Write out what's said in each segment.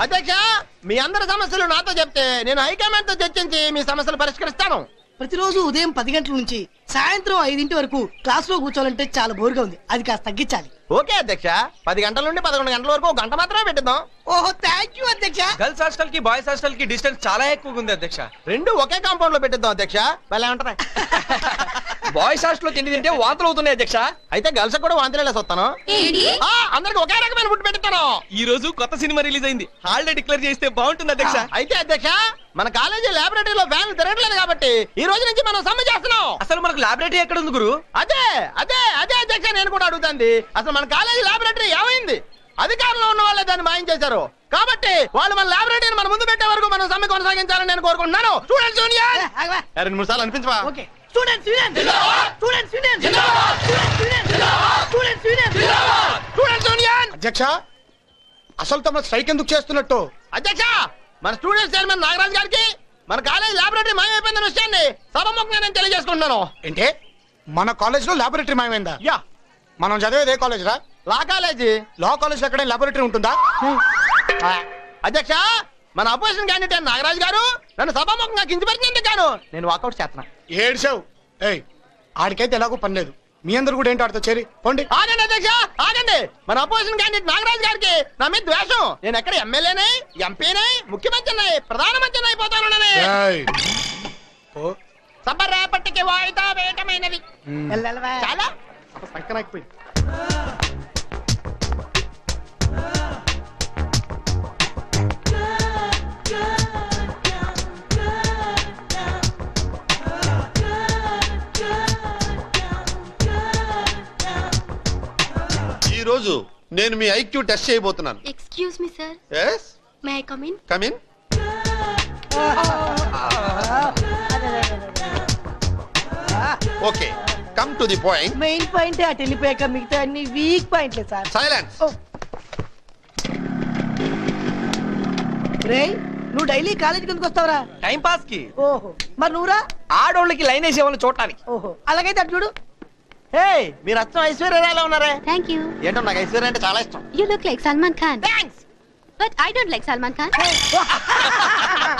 అధ్యక్ష, మీ అందరి సమస్యలు నాతో చెప్తే నేను హైకమాండ్ తో చర్చించి మీ సమస్యలు పరిష్కరిస్తాను. ప్రతిరోజు ఉదయం 10 గంటల నుంచి సాయంత్రం 5 వరకు క్లాస్ లో కూర్చోాలంటే చాలా బోర్గా ఉంది. అది కాస్త తగ్గించాలి. ఓకే అధ్యక్ష, 10 గంటల నుండి 11 గంటల వరకు 1 గంట మాత్రమే పెట్టిద్దాం. ఓహో, థ్యాంక్ యూ అధ్యక్ష. గర్ల్స్ హాస్టల్ కి బాయ్స్ హాస్టల్ కి డిస్టెన్స్ చాలా ఎక్కువగా ఉంది అధ్యక్ష. రెండు ఒకే కాంపౌండ్ లో పెట్టిద్దాం అధ్యక్ష. భలే ఉంటారా? బాయ్స్ హాస్టల్ లో తిండి తింటే వాంతులు అవుతున్నాయి అధ్యక్ష. అయితే గర్ల్స్ కూడా వాంతిలేసి వస్తాను. అందరికి ఒకే రకమైన ఫుడ్ పెట్టిస్తాను. ఈ రోజు కొత్త సినిమా రిలీజ్ అయింది, హాలిడే డిక్లేర్ చేస్తే బాగుంటుంది అధ్యక్ష. అయితే అధ్యక్ష, మన కాలేజీ లాబొరేటరీలో ఫ్యాన్లు తిరగట్లేదు కాబట్టి ఈ రోజు నుంచి మనం సమ్మె చేస్తున్నాం. అసలు మనకు లాబొరేటరీ ఎక్కడ ఉంది గురు? అదే అదే అదే అధ్యక్ష, నేను కూడా అడుగుతాంది. అసలు మన కాలేజీ లాబొరేటరీ ఏమైంది? అధికారంలో ఉన్న వాళ్ళే దాన్ని మాయం చేశారు. కాబట్టి వాళ్ళు మన లాబొరేటరీని మన ముందు పెట్టే వరకు మనం సమ్మె కొనసాగించాలని నేను కోరుకుంటున్నాను. స్టూడెంట్స్ యూనియన్ 2 సార్లు అనిపించవా? Okay. Students union, students union, students union, students union, students union. అధ్యక్ష, అసలు తమ స్ట్రైక్ ఎందుకు చేస్తున్నట్టు? అధ్యక్ష, మన స్టూడెంట్స్ చైర్మన్ నాగరాజ్ గారికి మన కాలేజ్ లాబొరేటరీ మాయమైపోయిన విషయాన్ని సభముఖంగా నేను తెలియజేసుకుంటున్నాను. ఏంటే మన కాలేజ్ లో లాబొరేటరీ మాయమైందా? యా. మనం చదివేది ఏ కాలేజ్ రా? లా కాలేజీ. లా కాలేజ్ లో ఎక్కడ లాబొరేటరీ ఉంటుందా? అధ్యక్ష, మన అపోజిషన్ క్యాండిడేట్ నాగరాజ్ గారు నన్ను సభాముఖంగా కించపరిచినందుకు గాను నేను వాకౌట్ చేస్తున్నా. ఏడ్చావు. ఏయ్, ఆడికైతే ఎలాగో పని లేదు. మీ అందరు కూడా ఏంటో ఆడితో చేరి పోండి. ఆగండి అధ్యక్ష, ఆగండి. మన అపోజిషన్ క్యాండిడేట్ నాగరాజ్ గారికి నా మీద ద్వేషం. నేను ఎక్కడ ఎమ్మెల్యేనే, ఎంపీనే, ముఖ్యమంత్రిని, ప్రధానమంత్రిని అయిపోతాను. ఏయ్, ఓ సభ రేపటికి వాయిదా వేయటమైనది. చాలా సంకరాకపోయింది. ఈ రోజు నేను మీ ఐక్యూ టెస్ట్ చేయబోతున్నాను. Excuse me sir. yes may I come in? come in. Okay, come to the point. Main point అటు వెళ్ళిపోయాక మిగతా అన్ని వీక్ పాయింట్లే సార్. సైలెన్స్. రే, నువ్వు డైలీ కాలేజీకి ఎందుకు వస్తావురా? టైం పాస్ కి. ఓహో, మరి నువ్వురా? ఆడోళ్ళకి లైన్ వేసే వాళ్ళని చూడటానికి. ఓహో, అలాగైతే అటు చూడు. హే, మీరు అచ్చం ఐశ్వర్యరాయలా ఉన్నారే. Thank you. ఏంటో నాకు ఐశ్వర్య అంటే చాలా ఇష్టం. You look like Salman Khan. Thanks. But I don't like Salman Khan.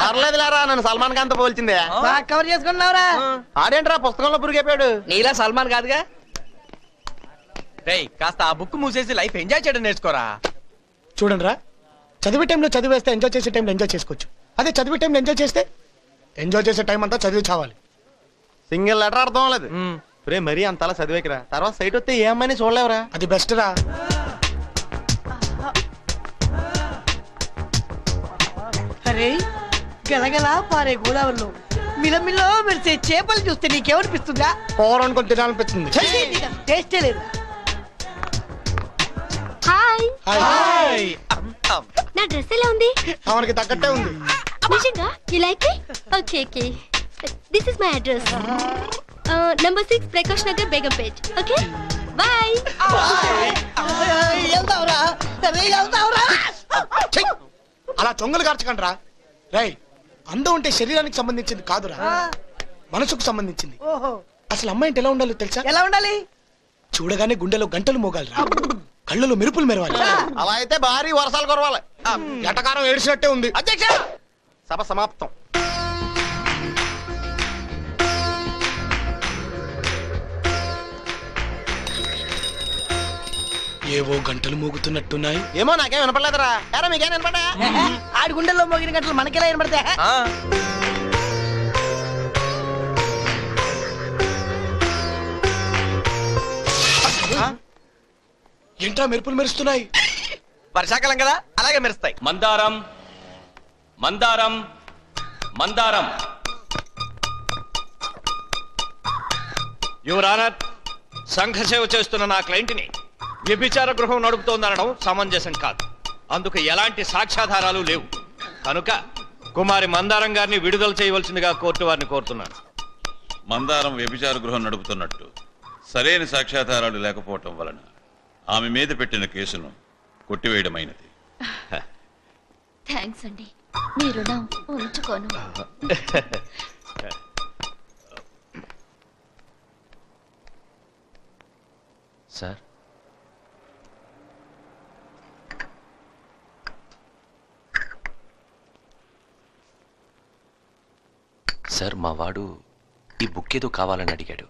పర్లేదు లేరా, నన్ను సల్మాన్ ఖాన్ తో పోల్చిందే. బాగా కవర్ చేసుకున్నావురా. ఆడేంట్రా పుస్తకంలో పురిగైపోయాడు. నీలా సల్మాన్ కాదుగా. రేయ్, కాస్త ఆ బుక్ మూసేసి లైఫ్ ఎంజాయ్ చేయడం నేర్చుకోరా. చూడండి రా, చదివే టైంలో చదివేస్తే ఎంజాయ్ చేసే టైంలో ఎంజాయ్ చేసుకోవచ్చు. అదే చదివే టైంలో ఎంజాయ్ చేస్తే ఎంజాయ్ చేసే టైం అంతా చదివి చావాలి. సింగిల్ లెటర్ అర్థం లేదు. రే, మరీ అంతలా చదివేకిరా, తర్వాత సైట్ వస్తే ఏ అమ్మాయిని చూడలేవురా. అది బెస్ట్ రా. అరే, గలగలా పారే గోదావరిలో మిలమిలో మెరిసే చేపలు చూస్తే నీకేమనిపిస్తుందా? కూర అనుకొని తినాలనిపిస్తుంది. టేస్టే లేదు. హాయ్. హాయ్. నా డ్రెస్ ఎలా ఉంది? మనకి తగ్గట్టే ఉంది. నిజంగా? You like it? Okay okay. This is my address. Number 6 Prakash Nagar, Begumpet. Okay, bye. వెళ్తావురా? వెళ్తావురా? అలా చొంగలు కార్చకండి రా. రై, అందం ఉంటే శరీరానికి సంబంధించింది కాదురా, మనసుకు సంబంధించింది. ఓహో, అసలు అమ్మాయి అంటే ఎలా ఉండాలో తెలుసా? ఎలా ఉండాలి? చూడగానే గుండెలో గంటలు మోగాలిరా, కళ్ళలో మెరుపులు మెరవాలి. అలా అయితే భారీ వర్షాలు కురవాలి. ఎటకారం ఏడ్చినట్టే ఉంది. అధ్యక్ష, సభ సమాప్తం. ఏవో గంటలు మోగుతున్నట్టున్నాయి. ఏమో నాకేం వినపడలేదురా. ఎరా, మీకేం వినపడా? ఆడి గుండెల్లో మోగిన గంటలు మనకెలా వినపడతా? ఏంట్రా మెరుపులు మెరుస్తున్నాయి? వర్షాకాలం కదా, అలాగే మెరుస్తాయి. మందారం మందారం మందారం. యువర్ ఆనర్, సంఘ సేవ చేస్తున్న నా క్లయింట్ని వ్యభిచార గృహం నడుపుతోందనడం సమంజసం కాదు. అందుకు ఎలాంటి సాక్ష్యాధారాలు లేవు. కనుక కుమారి మందారం గారిని విడుదల చేయవలసిందిగా కోర్టు వారిని కోరుతున్నాను. మందారం వ్యభిచార గృహం నడుపుతున్నట్టు సరైన సాక్ష్యాధారాలు లేకపోవటం వలన ఆమె మీద పెట్టిన కేసును కొట్టివేయడమైనది. థ్యాంక్స్ అండి, మీ రుణం ఉంచుకోను. సార్, సార్ మా వాడు ఈ బుక్ ఏదో కావాలని అడిగాడు.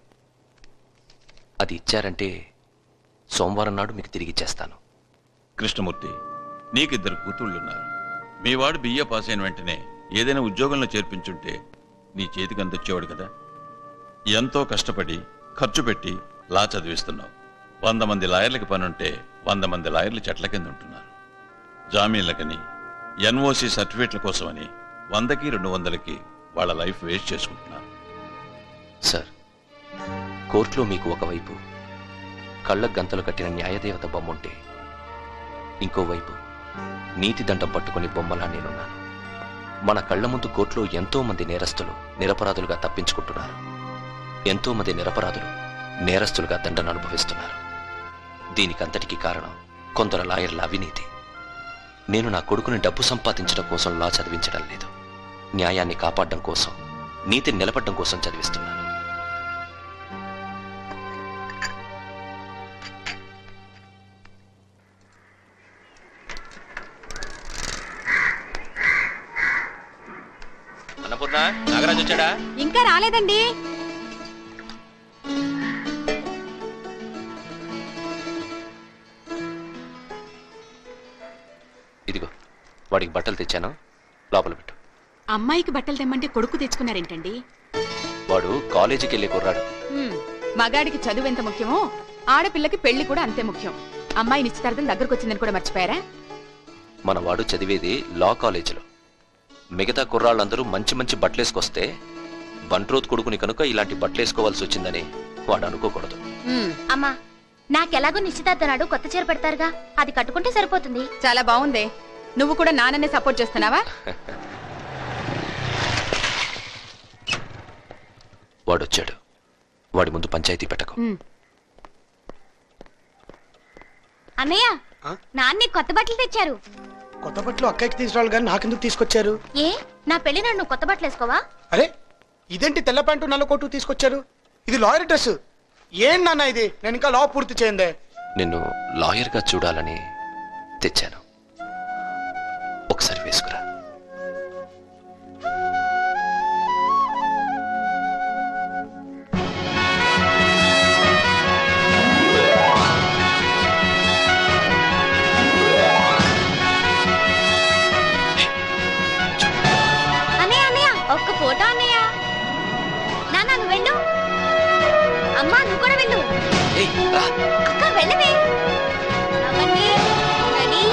అది ఇచ్చారంటే సోమవారం నాడు మీకు తిరిగి ఇచ్చేస్తాను. కృష్ణమూర్తి, నీకిద్దరు కూతుళ్ళున్నారు. మీ వాడు బిఏ పాస్ అయిన వెంటనే ఏదైనా ఉద్యోగంలో చేర్పించుంటే నీ చేతికి అందొచ్చేవాడు కదా. ఎంతో కష్టపడి ఖర్చు పెట్టి లా చదివిస్తున్నావు. 100 మంది లాయర్లకి పనుంటే 100 మంది లాయర్లు చెట్ల కింద ఉంటున్నారు. జామీన్లకని, ఎన్ఓసి సర్టిఫికేట్ల కోసమని 100కి 200కి వాళ్ళ లైఫ్ వేస్ట్ చేసుకుంటున్నారు. సార్, కోర్టులో మీకు ఒకవైపు కళ్ళకు గంతలు కట్టిన న్యాయదేవత బొమ్మ ఉంటే ఇంకోవైపు నీతి దండం పట్టుకుని బొమ్మలా నేనున్నాను. మన కళ్ళ ముందు కోర్టులో ఎంతో మంది నేరస్తులు నిరపరాధులుగా తప్పించుకుంటున్నారు. ఎంతో మంది నిరపరాధులు నేరస్తులుగా దండను అనుభవిస్తున్నారు. దీనికంతటికీ కారణం కొందరు లాయర్ల అవినీతి. నేను నా కొడుకుని డబ్బు సంపాదించడం కోసం లా చదివించడం లేదు, న్యాయాన్ని కాపాడడం కోసం, నీతిని నిలబడడం కోసం చదివిస్తున్నాను. అన్నపూర్ణ, నాగరాజు వచ్చాడా? ఇంకా రాలేదండి. ఇదిగో వాడికి బట్టలు తెచ్చాను, లోపల పెట్టు. అమ్మాయికి బట్టలు తెమ్మంటే కొడుకు తెచ్చుకున్నారేంటండి? వాడు కాలేజీకి వెళ్ళే కుర్రాడు. మగాడికి చదువు ఎంత ముఖ్యమో ఆడపిల్లకి పెళ్లి కూడా అంతే ముఖ్యం. అమ్మాయి నిశ్చితార్థం దగ్గరకు వచ్చిందని కూడా మర్చిపోయారా? మన వాడు చదివేది లా కాలేజీలో. మిగతా కుర్రాళ్ళందరూ మంచి మంచి బట్టలేసుకొస్తే బంట్రోత్ కొడుకుని కనుక ఇలాంటి బట్టలేసుకోవాల్సి వచ్చిందని వాడు అనుకోకూడదు. అమ్మా, నాకెలాగో నిశ్చితార్థనాడు కొత్త చీర పెడతారుగా, అది కట్టుకుంటే సరిపోతుంది. చాలా బాగుంది. నువ్వు కూడా నాన్ననే సపోర్ట్ చేస్తున్నావా? వాడొచ్చాడు, వాడి ముందు పంచాయతీ పెట్టకు. అన్నయ్య, నాన్న కొత్త బట్టలు తెచ్చారు. కొత్త బట్టలు అక్కకి తీసుకురావాలి కానీ నాకెందుకు తీసుకొచ్చారు? ఏ, నా పెళ్లి నాడు నువ్వు కొత్త బట్టలు వేసుకోవా? అరే, ఇదేంటి తెల్ల ప్యాంటు నల్ల కోటు తీసుకొచ్చారు? ఇది లాయర్ డ్రెస్. ఏం నాన్న ఇది? నేను ఇంకా లా పూర్తి చేయందే. నిన్ను లాయర్గా చూడాలని తెచ్చాను, ఒకసారి వేసుకురా. అన్నయ్య అన్నయ్య, ఒక్క ఫోటో అన్నయ్య. నాన్న నువ్వు వెళ్ళు. అమ్మా నువ్వు కూడా వెళ్ళు. అక్క వెళ్ళవే. అవన్నీ ready,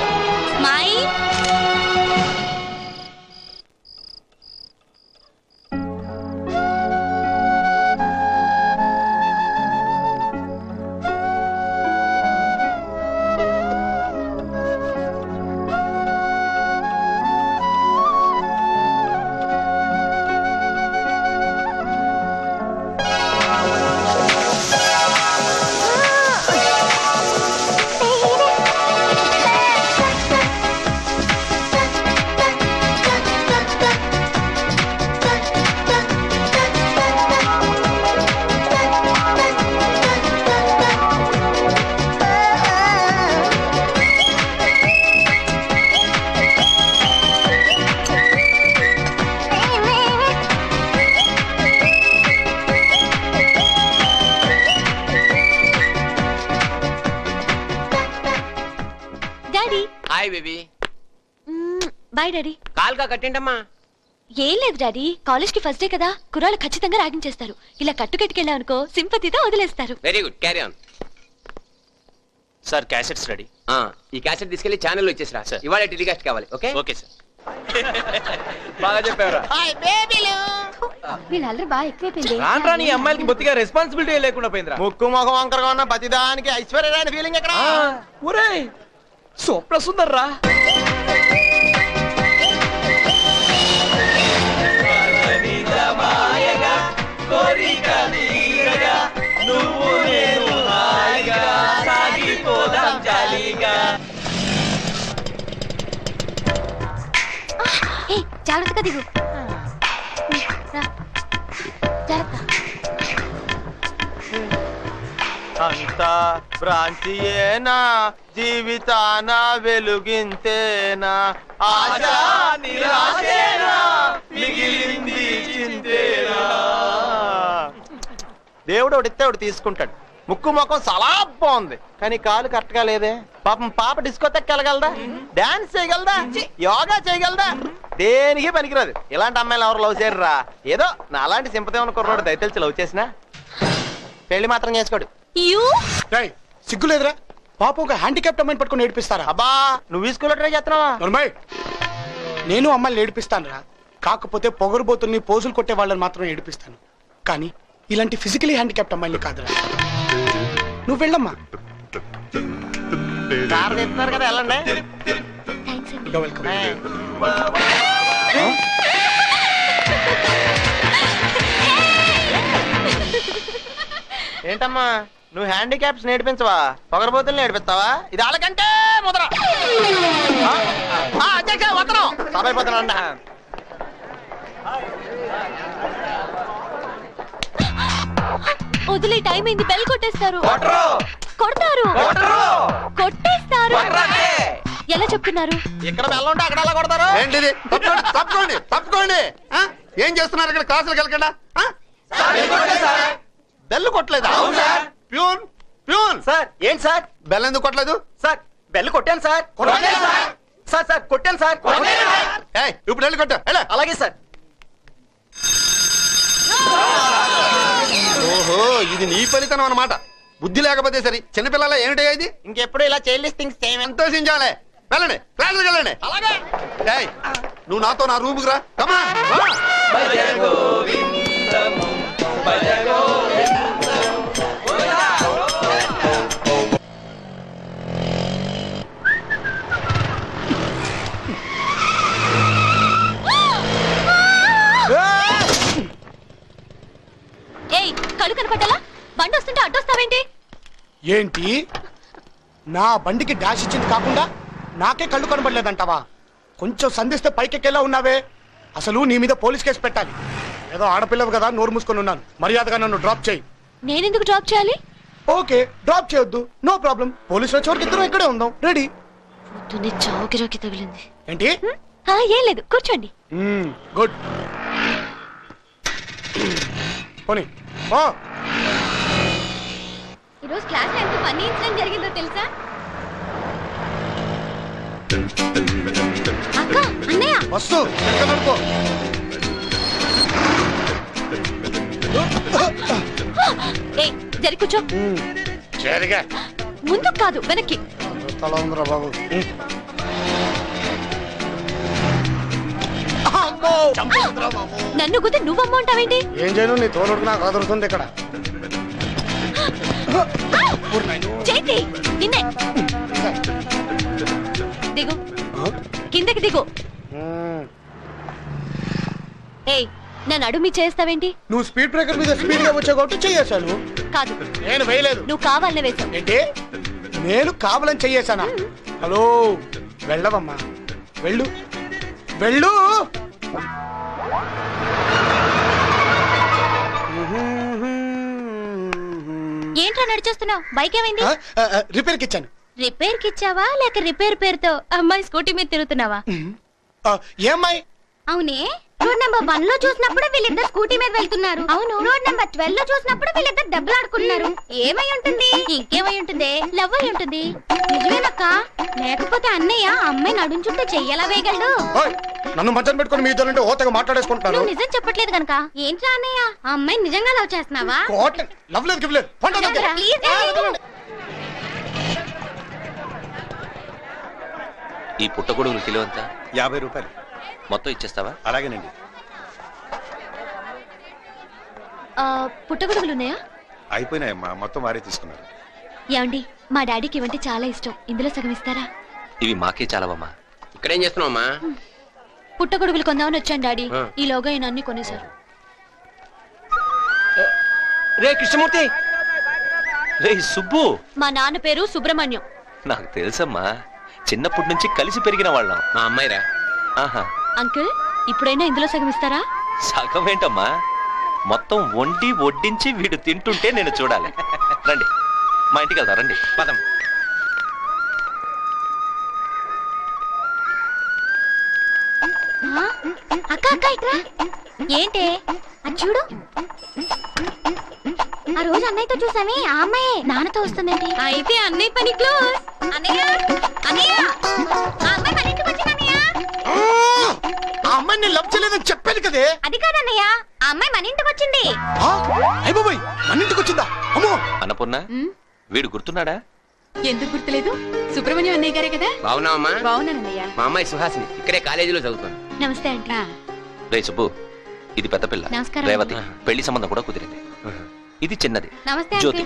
smile. Daddy. Hi baby. Bye daddy. కాల్గా కట్టేంటమ్మా? ఏం లేదు డాడీ, కాలేజ్ కి ఫస్ట్ డే కదా, కుర్రాళ్ళు ఖచ్చితంగా ర్యాగింగ్ చేస్తారు. ఇలా కట్టుకెట్టుకెళ్ళామనుకో సింపతితో వదిలేస్తారు. Very good, carry on. Sir, cassettes ready. ఈ క్యాసెట్ తీసుకెళ్లి ఛానల్లో ఇచ్చేసిరా. ఇవాళ టెలికాస్ట్ కావాలి. Okay okay sir. బాగా చెప్పావురా. వీళ్ళందరూ బాగా ఎక్కువైపోయింది. రాను రాని ఈ అమ్మాయిలకి బొత్తిగా రెస్పాన్సిబిలిటీ లేకుండా పోయిందిరా. ముక్కు ముఖం వంకరగా ఉన్న ప్రతిదానికి ఐశ్వర్యరాని ఫీలింగ్ ఎక్కడ? ఒరే స్వప్న సుందర్ రా. జాగ్రత్తగా దిగు. రా. జాగ్రత్త. అంతా భ్రాంతియేనా, జీవితాన వెలుగింతేనా, ఆశా నిరాశేనా, మిగిలింది చింతేనా. దేవుడు ఒకటిస్తే ఒకటి తీసుకుంటాడు. ముక్కు ముఖం చాలా బాగుంది, కానీ కాలు కరెక్ట్ గా లేదే. పాపం పాప డిస్కోతెక్కి వెళ్ళగలదా, డాన్స్ చేయగలదా, యోగా చేయగలదా? దేనికి పనికిరాదు. ఇలాంటి అమ్మాయిలు ఎవరు లవ్ చేయరురా. ఏదో నా అలాంటి సింపతి ఉన్న కుర్రోడు దయతలిచి లవ్ చేసినా పెళ్లి మాత్రం చేసుకోడు. సిగ్గులేదురా? పాప ఒక హ్యాండిక్యాప్ట్ అమ్మాయిని పట్టుకుని ఏడిపిస్తారా? అబ్బా నువ్వు ఈ స్కూల్లో ట్రై చేస్తున్నావా? నేను అమ్మాయిని ఏడిపిస్తాను రా, కాకపోతే పొగరుబోతుల్ని పోజులు కొట్టే వాళ్ళని మాత్రం ఏడిపిస్తాను, కానీ ఇలాంటి ఫిజికలీ హ్యాండిక్యాప్ట్ అమ్మాయిని కాదురా. నువ్వు వెళ్ళమ్మా. కారు తెస్తున్నారు కదా, వెళ్ళండి. ఏంటమ్మా నువ్వు హ్యాండిక్యాప్స్ నేర్పించవా, పొగరబోతులు నేర్పిస్తావా? ఇది వాళ్ళకంటే ముద్ర. అధ్యక్ష వదనం సభైపోతున్నా. వదిలే, టైం అయింది, బెల్ కొట్టేస్తారు. కొడతారు, కొట్టేస్తారు. ఎలా చెప్తున్నారు? ఇక్కడ బెల్ ఉంటే అక్కడ ఎలా కొడతారు? ఏంటిది? తప్పుకోండి తప్పుకోండి. ఏం చేస్తున్నారు ఇక్కడ? క్లాసులకు వెళ్ళకుండా బెల్ కొట్టలేదా? Peon peon sir. ఏంటి సార్ బెల్ ఎందుకు కొట్టలేదు? సార్ బెల్ కొట్టాను సార్. సార్ సార్ కొట్టాను సార్. ఇప్పుడు వెళ్ళి కొట్టా. అలాగే సార్. ఓహో, ఇది నీ ఫలితం అన్నమాట. బుద్ధి లేకపోతే సరి. చిన్నపిల్లల ఏమిటా ఇది? ఇంకెప్పుడు ఇలా చైల్డిష్ థింగ్స్ చేయమని. సంతోషించాలే. వెళ్ళండి, క్లాసులకు వెళ్ళండి. అలాగే. నువ్వు నాతో నా రూముకి రా. కమా. ఏయ్, కళ్ళు కనపడ్డాలా? బండి వస్తుంటే అడ్డొస్తావేంటి? ఏంటి నా బండికి డాష్ ఇచ్చింది కాకుండా నాకే కళ్ళు కనబడలేదంటావా? కొంచెం సంధిస్తే పైకెక్కేలా ఉన్నావే. అసలు నీ మీద పోలీస్ కేసు పెట్టాలి. ఏదో ఆడపిల్లవు కదా, నోరు మూసుకొని ఉన్నాను. మర్యాదగా నన్ను డ్రాప్ చేయి. నేనెందుకు డ్రాప్ చేయాలి? ఓకే, డ్రాప్ చేయొద్దు, నో ప్రాబ్లం. పోలీసులు వచ్చేవరకు ఇద్దరం ఇక్కడే ఉందాం. రెడీ? చావుకిరాకి తగిలింది. ఏంటి? ఏం లేదు, కూర్చోండి. గుడ్. పోనీ. ఈరోజు క్లాస్ లో ఎంత ఫన్నీ ఇన్సిడెంట్ జరిగిందో తెలుసా? అక్క, అన్నయ్య. వస్తు ఏయ్, జరి కూర్చో. ముందుకు కాదు, వెనక్కి. బాబు. నన్ను గుద్ది నువ్వు అమ్మ ఉంటావేంటి? ఏం చేయను, నీ తోలుడు నాకు అదురుతుంది ఇక్కడ. చేతి నిన్నే. దిగు, కిందకి దిగు. ఏయ్, నన్ను అడుమి చేస్తావేంటి? నువ్వు స్పీడ్ బ్రేకర్ మీద స్పీడ్ గా వచ్చావు కాబట్టి చెయ్యేశాను. కాదు, నేను వేయలేదు. నువ్వు కావాలనే వేసావు. ఏంటి? నేను కావాలని చెయ్యేశానా? హలో, వెళ్ళవమ్మా, వెళ్ళు వెళ్ళు. ఏంట్రా నడిచేస్తున్నావు? బైక్ ఏమైంది? రిపేర్కి ఇచ్చాను. రిపేర్ కి ఇచ్చావా లేక రిపేర్ పేరుతో అమ్మాయి స్కూటీ మీద తిరుగుతున్నావా? ఏమ్మాయి? అవునే, రోడ్ నెంబర్ 1 లో చూసినప్పుడు వీళ్ళిద్దరు స్కూటీ మీద వెళ్తున్నారు. అవును, రోడ్ నెంబర్ 12 లో చూసినప్పుడు వీళ్ళిద్దరు దెబ్బలాడుకున్నారు. ఏమై ఉంటుంది? ఇంకేమై ఉంటుంది? లవ్ అయి ఉంటుంది. నిజమేనక్క? లేకపోతే అన్నయ్య అమ్మాయి నడుంచుంటే చెయ్యలా వేయగలడు. నన్ను మధ్యన పెట్టుకుని మీ ఇద్దరు ఓతగా మాట్లాడేసుకుంటున్నారు. నువ్వు నిజం చెప్పట్లేదు కనుక. ఏంట్రా అన్నయ్య, ఆ అమ్మాయి నిజంగా లవ్ చేస్తున్నావా? లవ్ లేదు, గివ్ లేదు. ఈ పుట్టగొడుగులు కిలో ఎంత? 50 రూపాయలు. మొత్తం ఇచ్చేస్తావా? అలాగేనండి. పుట్టగొడుగులు ఉన్నాయా? అయిపోయినాయమ్మా, మొత్తం వారే తీసుకున్నారు. ఏమండి, మా డాడీకి ఇవంటే చాలా ఇష్టం. ఇందులో సగం ఇస్తారా? ఇవి మాకే చాలవమ్మా. ఇక్కడేం చేస్తున్నావమ్మా? పుట్టగొడుగులు కొందామని వచ్చాను డాడీ. ఈలోగా ఈయన అన్ని కొనేశారు. రే కృష్ణమూర్తి. రే సుబ్బు. మా నాన్న పేరు సుబ్రహ్మణ్యం. నాకు తెలుసమ్మా, చిన్నప్పటి నుంచి కలిసి పెరిగిన వాళ్ళం. మా అమ్మాయిరా. ఆహా. అంకుల్, ఇప్పుడైనా ఇందులో సగం ఇస్తారా? సగం ఏంటమ్మా, మొత్తం వండి వడ్డించి వీడు తింటుంటే నేను చూడాలి. రండి, మా ఇంటికి వెళ్తా. రండి, పదం. అక్క అక్క, ఇట్రా. ఏంటే అది చూడు. ఆ రోజు అన్నయ్యతో చూసామే ఆ అమ్మాయి నాన్నతో వస్తుందండి. అయితే అన్నయ్య పని క్లోజ్. అన్నయ్య అన్నయ్య ఆ అమ్మాయి మన ఇంటికి వచ్చింది అన్నయ్య. ఆ అమ్మాయిని నేను లవ్ చేయలేదని చెప్పాను కదే. అది కాదన్నయ్య, ఆ అమ్మాయి మన ఇంటికి వచ్చింది. అయ్య బాబోయ్, మన ఇంటికి వచ్చిందా? అమ్మో. అన్నపూర్ణ, వీడు గుర్తున్నాడా? ఎందుకు గుర్తులేదు? సుబ్రహ్మణ్యం అన్నయ్య గారే కదా. బాగున్నావమ్మా? బాగున్నానన్నయ్య. మా అమ్మాయి సుహాసిని ఇక్కడే కాలేజీలో చదువుతాను. నమస్తే అండి. రే సుబ్బు, ఇది పెద్ద పిల్ల నమస్కారం. రేవతి. పెళ్లి సంబంధం కూడా కుదిరింది. ఇది చిన్నది నమస్తే జ్యోతి.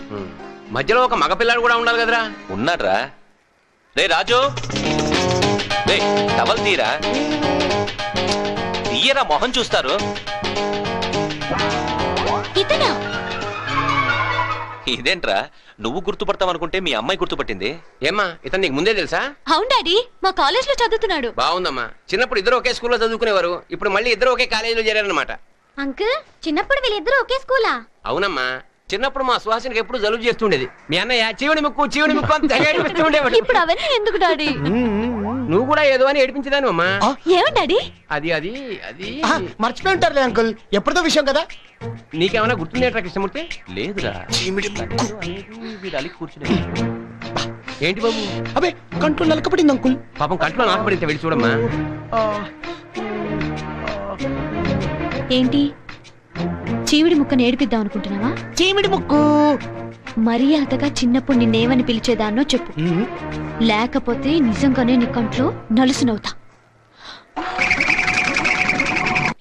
మధ్యలో ఒక మగపిల్లాడు కూడా ఉండాలి కదరా. ఉన్నాడ్రా. రే రాజు, రే టవల్ తీరా. తీయరా, మొహం చూస్తారు. ఇతనా? ఇదేంట్రా, నువ్వు గుర్తుపడతావనుకుంటే మీ అమ్మాయి గుర్తుపట్టింది. ఏమ్మా, ఇతను నీకు ముందే తెలుసా? అవును డాడీ, మా కాలేజ్ లో చదువుతున్నాడు. బాగుందమ్మా. చిన్నప్పుడు ఇద్దరు ఒకే స్కూల్లో చదువుకునేవారు, ఇప్పుడు మళ్ళీ ఇద్దరు ఒకే కాలేజీలో చేరారనమాట. అంకుల్, చిన్నప్పుడు వీళ్ళిద్దరూ ఒకే స్కూలా? అవునమ్మా. చిన్నప్పుడు మా సుహాసినికి ఎప్పుడు జలుబు చేస్తుండేది. మీ అన్నయ్య చీవుడి ముక్కు అని తెగ ఏడిపిస్తూ ఉండేవాడు. ఇప్పుడు అవన్నీ ఎందుకు డాడీ? నువ్వు కూడా ఏదో అని ఏడిపించదాను అమ్మా. ఏమని డాడీ? అది అది అది మర్చిపోయి ఉంటారులే అంకుల్, ఎప్పుడుదో విషయం కదా. నీకేమైనా గుర్తుందేట్రా కృష్ణమూర్తి? లేదురా. వీడు అలిగి కూర్చునే. ఏంటి బాబు? అబే, కంట్లో నలకపడింది అంకుల్. పాపం కంట్లో నాకపడింది, వెళ్ళి చూడమ్మా. ఏంటి, చీవిడి ముక్కను ఏడిపిద్దాం అనుకుంటున్నావా? చీమిడి ముక్కు. మర్యాదగా చిన్నప్పుడు నిన్నేమని పిలిచేదాన్నో చెప్పు, లేకపోతే నిజంగానే నీ కంట్లో నలుసునవుతా.